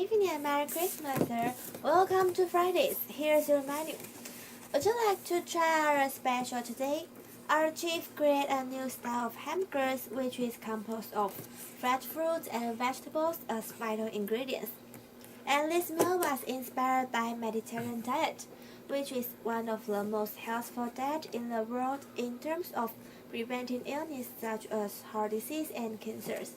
evening and Merry Christmas, sir. Welcome to Fridays. Here's your menu. Would you like to try our special today? Our chef created a new style of hamburgers which is composed of fresh fruits and vegetables as vital ingredients. And this meal was inspired by Mediterranean diet, which is one of the most healthful diets in the world in terms of preventing illness such as heart disease and cancers.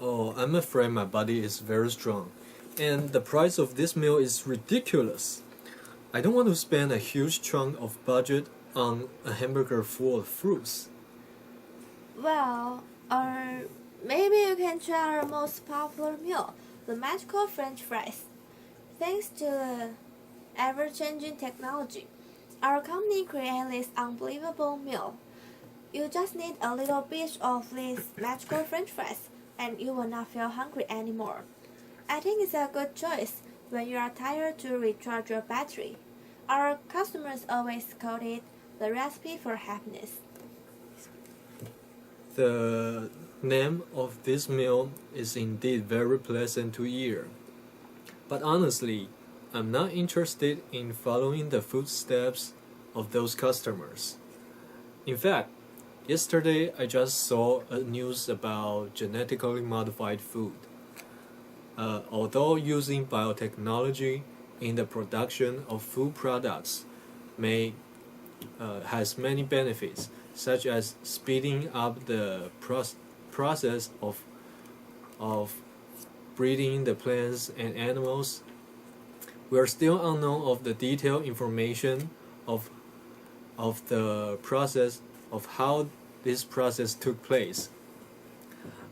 Oh, I'm afraid my body is very strong, and the price of this meal is ridiculous. I don't want to spend a huge chunk of budget on a hamburger full of fruits. Well, or maybe you can try our most popular meal, the magical French fries. Thanks to the ever-changing technology, our company created this unbelievable meal. You just need a little bit of these magical French fries, and you will not feel hungry anymore. I think it's a good choice when you are tired to recharge your battery. Our customers always quote it the recipe for happiness. The name of this meal is indeed very pleasant to hear. But honestly, I'm not interested in following the footsteps of those customers. In fact, yesterday I just saw a news about genetically modified food. Although using biotechnology in the production of food products may has many benefits, such as speeding up the process of breeding the plants and animals, we are still unknown of the detailed information of the process of how this process took place.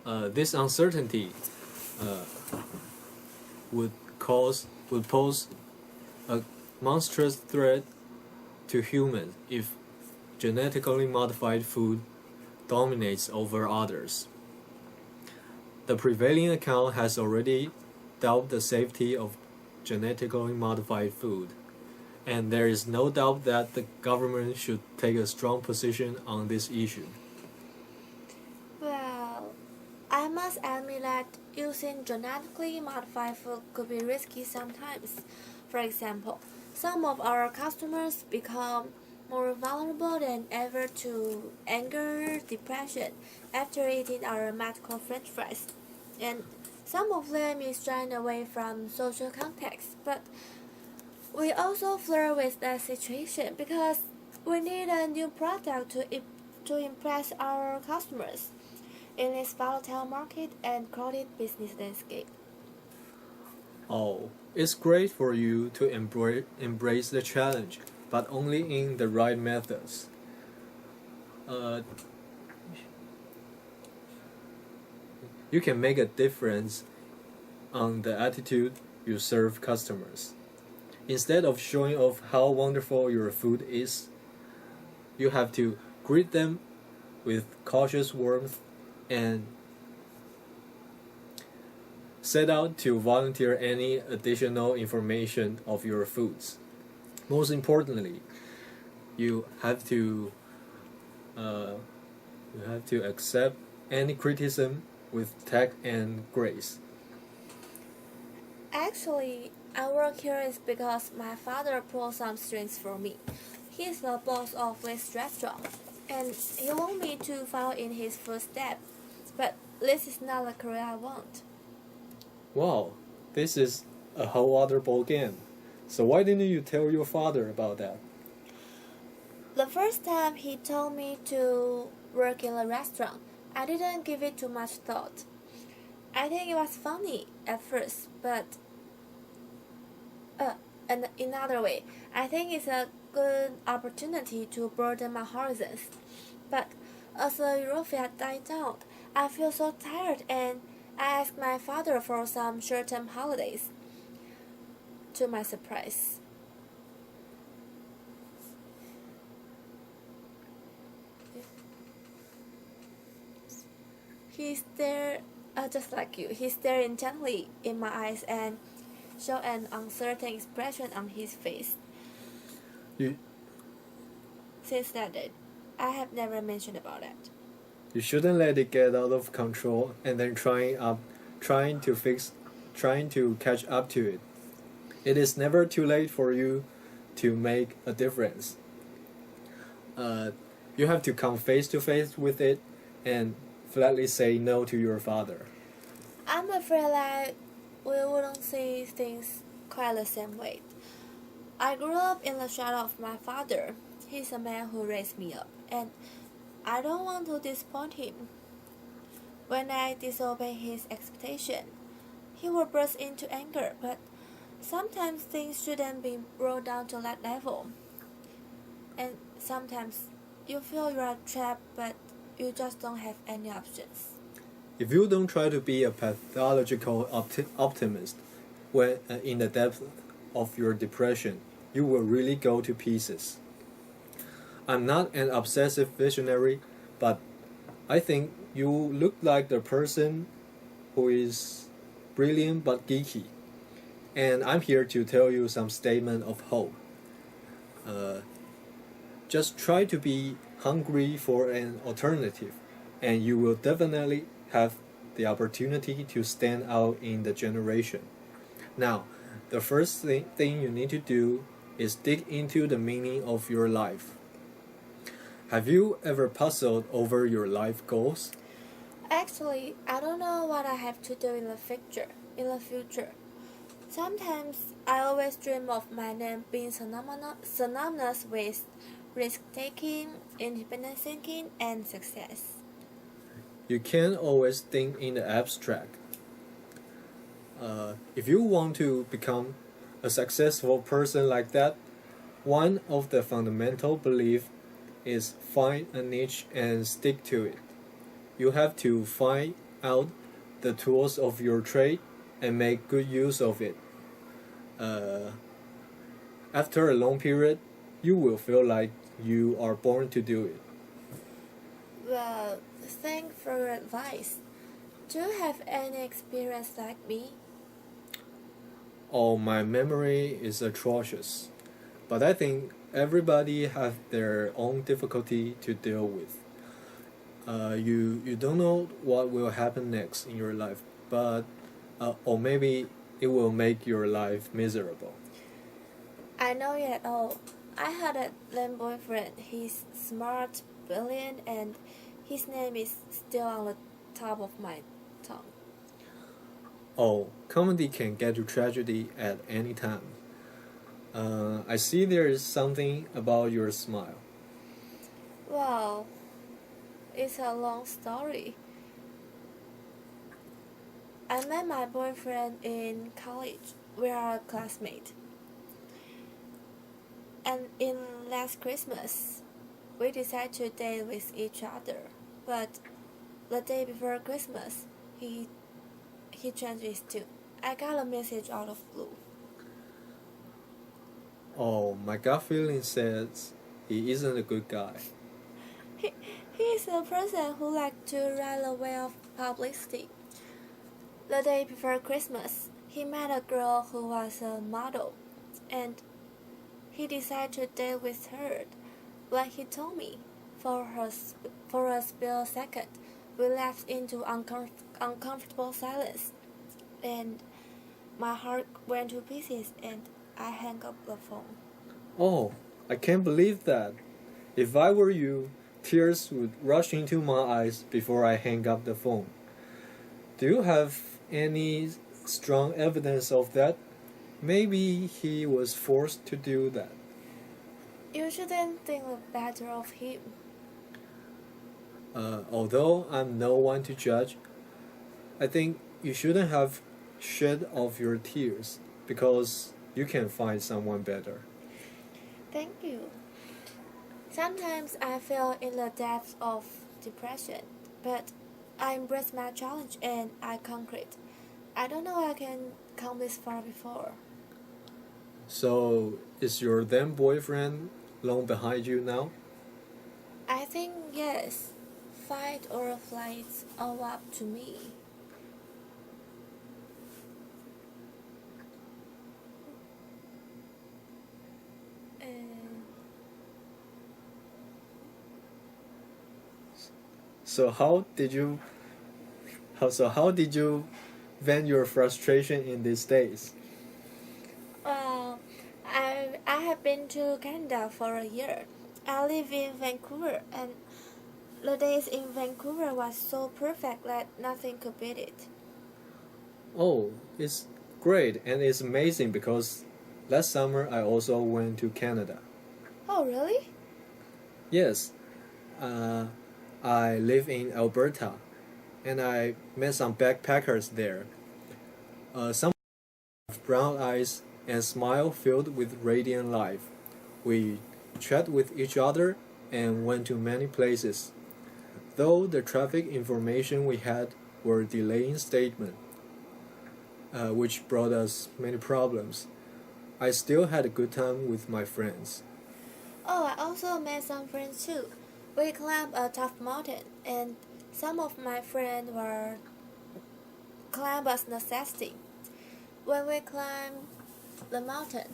This uncertainty would pose a monstrous threat to humans if genetically modified food dominates over others. The prevailing account has already doubted the safety of genetically modified food, and there is no doubt that the government should take a strong position on this issue. Well, I must admit that using genetically modified food could be risky sometimes. For example, some of our customers become more vulnerable than ever to anger, depression after eating our magical French fries. And some of them is shying away from social context, but we also flirt with that situation because we need a new product to impress our customers in this volatile market and crowded business landscape. Oh, it's great for you to embrace the challenge, but only in the right methods. Uh, you can make a difference on the attitude you serve customers. Instead of showing off how wonderful your food is, you have to greet them with cautious warmth and set out to volunteer any additional information of your foods. Most importantly, you have to accept any criticism with tact and grace. Actually, I work here is because my father pulls some strings for me. He's the boss of this restaurant, and he wants me to follow in his footsteps. But this is not the career I want. Wow, this is a whole other ball game. So why didn't you tell your father about that? The first time he told me to work in a restaurant, I didn't give it too much thought. I think it was funny at first, but and in another way, I think it's a good opportunity to broaden my horizons. But as the euphoria died down, I feel so tired and I asked my father for some short-term holidays. To my surprise, he stared, just like you, he stared intently in my eyes and showed an uncertain expression on his face. You Since that day, I have never mentioned about that. You shouldn't let it get out of control and then trying to fix trying to catch up to it. It is never too late for you to make a difference. You have to come face to face with it and flatly say no to your father. I'm afraid that we wouldn't see things quite the same way. I grew up in the shadow of my father. He's the man who raised me up, and I don't want to disappoint him. When I disobey his expectation, he will burst into anger, but sometimes things shouldn't be brought down to that level. And sometimes you feel you are trapped, but you just don't have any options. If you don't try to be a pathological optimist when in the depth of your depression, you will really go to pieces. I'm not an obsessive visionary, but I think you look like the person who is brilliant but geeky. And I'm here to tell you some statement of hope. Just try to be hungry for an alternative, and you will definitely have the opportunity to stand out in the generation. Now, the first thing you need to do is dig into the meaning of your life. Have you ever puzzled over your life goals? Actually, I don't know what I have to do in the future. Sometimes I always dream of my name being synonymous with risk-taking, independent thinking, and success. You can't always think in the abstract. If you want to become a successful person like that, one of the fundamental beliefs is find a niche and stick to it. You have to find out the tools of your trade and make good use of it. After a long period, you will feel like you are born to do it. Well, thanks for your advice. Do you have any experience like me? Oh, my memory is atrocious, but I think everybody has their own difficulty to deal with. You don't know what will happen next in your life, but or maybe it will make your life miserable. I know it at all. I had a lame boyfriend. He's smart, brilliant, and his name is still on the top of my tongue. Oh, comedy can get to tragedy at any time. I see there is something about your smile. Well, it's a long story. I met my boyfriend in college. We are classmates. And in last Christmas, we decided to date with each other. But the day before Christmas, he changed his tune. I got a message out of blue. Oh, my gut feeling says he isn't a good guy. He is a person who likes to ride the wave of publicity. The day before Christmas, he met a girl who was a model, and he decided to date with her. When he told me, for a split second, we lapsed into uncomfortable silence, and my heart went to pieces, and I hung up the phone. Oh, I can't believe that. If I were you, tears would rush into my eyes before I hang up the phone. Do you have any strong evidence of that? Maybe he was forced to do that. You shouldn't think better of him. Although I'm no one to judge, I think you shouldn't have shed off your tears because you can find someone better. Thank you. Sometimes I feel in the depths of depression, but I embrace my challenge and I conquer it. I don't know I can come this far before. So, is your then boyfriend long behind you now? I think yes, fight or flight's all up to me. So how did you vent your frustration in these days? Well, I have been to Canada for a year. I live in Vancouver, and the days in Vancouver was so perfect that nothing could beat it. Oh, it's great and it's amazing because last summer I also went to Canada. Oh, really? Yes, uh, I live in Alberta and I met some backpackers there. Some have brown eyes and smile filled with radiant life. We chat with each other and went to many places. Though the traffic information we had were delaying statement, which brought us many problems. I still had a good time with my friends. Oh, I also met some friends too. We climbed a tough mountain, and some of my friends were climb as necessity. When we climb the mountain,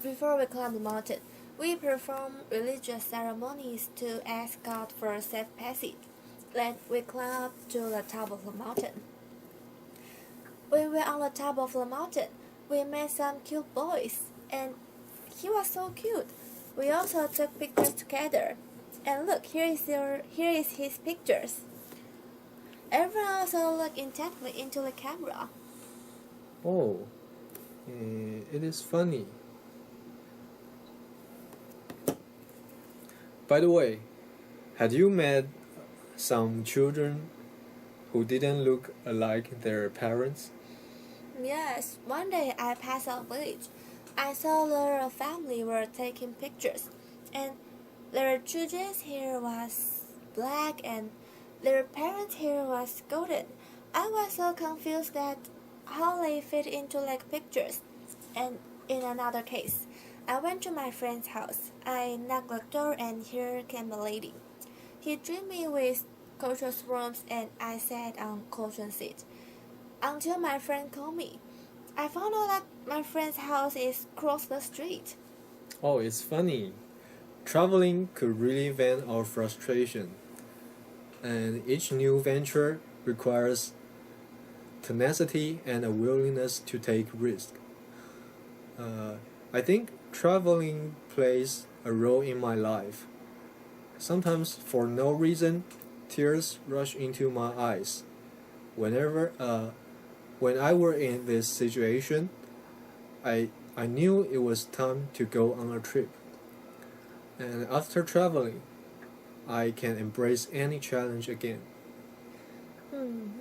before we climb the mountain, we perform religious ceremonies to ask God for a safe passage. Then we climb up to the top of the mountain. When we were on the top of the mountain, we met some cute boys, and he was so cute. We also took pictures together. And look, here is his pictures. Everyone also looked intently into the camera. Oh, it is funny. By the way, had you met some children who didn't look like their parents? Yes, one day I passed a village. I saw their family were taking pictures, and their children's hair was black and their parents' hair was golden. I was so confused that how they fit into like pictures. And in another case, I went to my friend's house. I knocked the door and here came a lady. He treated me with cautious warmth and I sat on cushion seat until my friend called me. I found out that my friend's house is across the street. Oh, it's funny. Traveling could really vent our frustration, and each new venture requires tenacity and a willingness to take risks. I think traveling plays a role in my life. Sometimes, for no reason, tears rush into my eyes. When I were in this situation, I knew it was time to go on a trip. And after traveling, I can embrace any challenge again.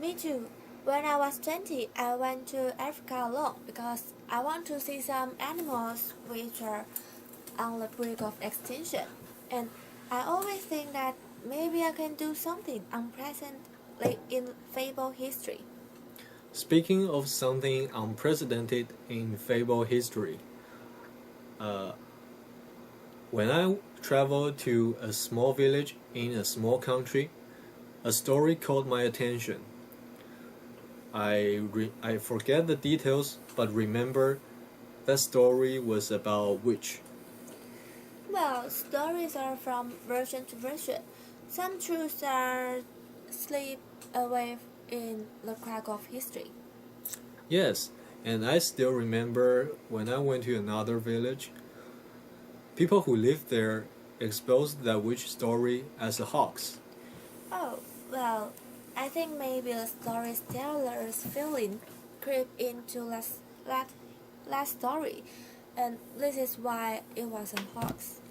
Me too. When I was 20, I went to Africa alone because I want to see some animals which are on the brink of extinction. And I always think that maybe I can do something unprecedented in fable history. Speaking of something unprecedented in fable history, uh, when I traveled to a small village in a small country, a story caught my attention. I forget the details, but remember that story was about witch. Well, stories are from version to version. Some truths are slip away in the crack of history. Yes, and I still remember when I went to another village, people who lived there exposed that witch story as a hoax. Oh, well, I think maybe the storyteller's feeling creep into last story, and this is why it was a hoax.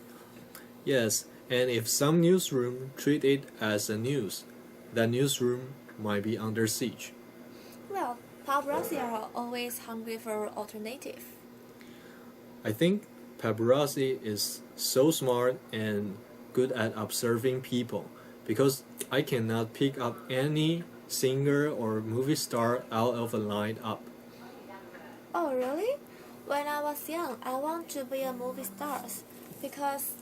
Yes, and if some newsroom treat it as a news, that newsroom might be under siege. Well, paparazzi are always hungry for alternative. I think paparazzi is so smart and good at observing people because I cannot pick up any singer or movie star out of a lineup. Oh, really? When I was young, I want to be a movie star because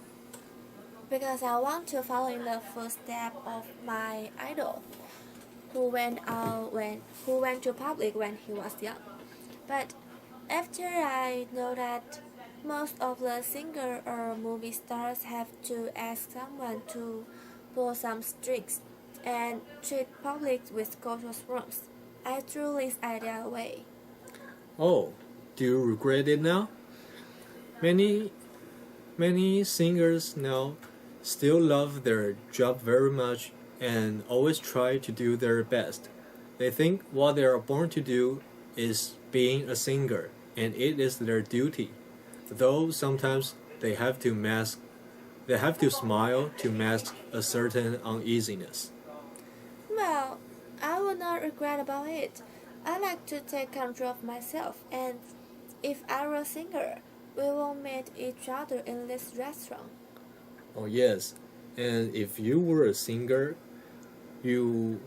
because I want to follow in the footsteps of my idol, who went to public when he was young. But after I know that most of the singer or movie stars have to ask someone to pull some strings and treat public with cautious warmth. I threw this idea away. Oh, do you regret it now? Many singers now still love their job very much and always try to do their best. They think what they are born to do is being a singer, and it is their duty. Though sometimes they have to smile to mask a certain uneasiness. Well, I would not regret about it. I like to take control of myself, and if I were a singer, we will meet each other in this restaurant. Oh yes, and if you were a singer, you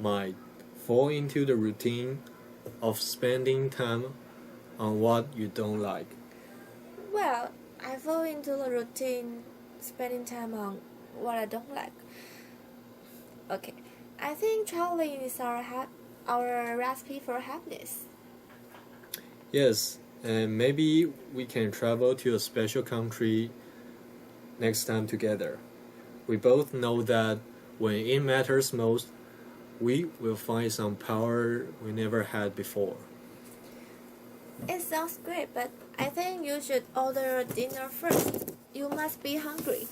might fall into the routine of spending time on what you don't like. Well, I fall into the routine spending time on what I don't like. Okay, I think traveling is our recipe for happiness. Yes, and maybe we can travel to a special country next time together. We both know that when it matters most, we will find some power we never had before. It sounds great, but I think you should order dinner first. You must be hungry.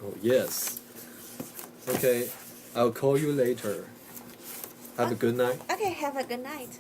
Oh, yes. Okay, I'll call you later. Have a good night. Okay, have a good night.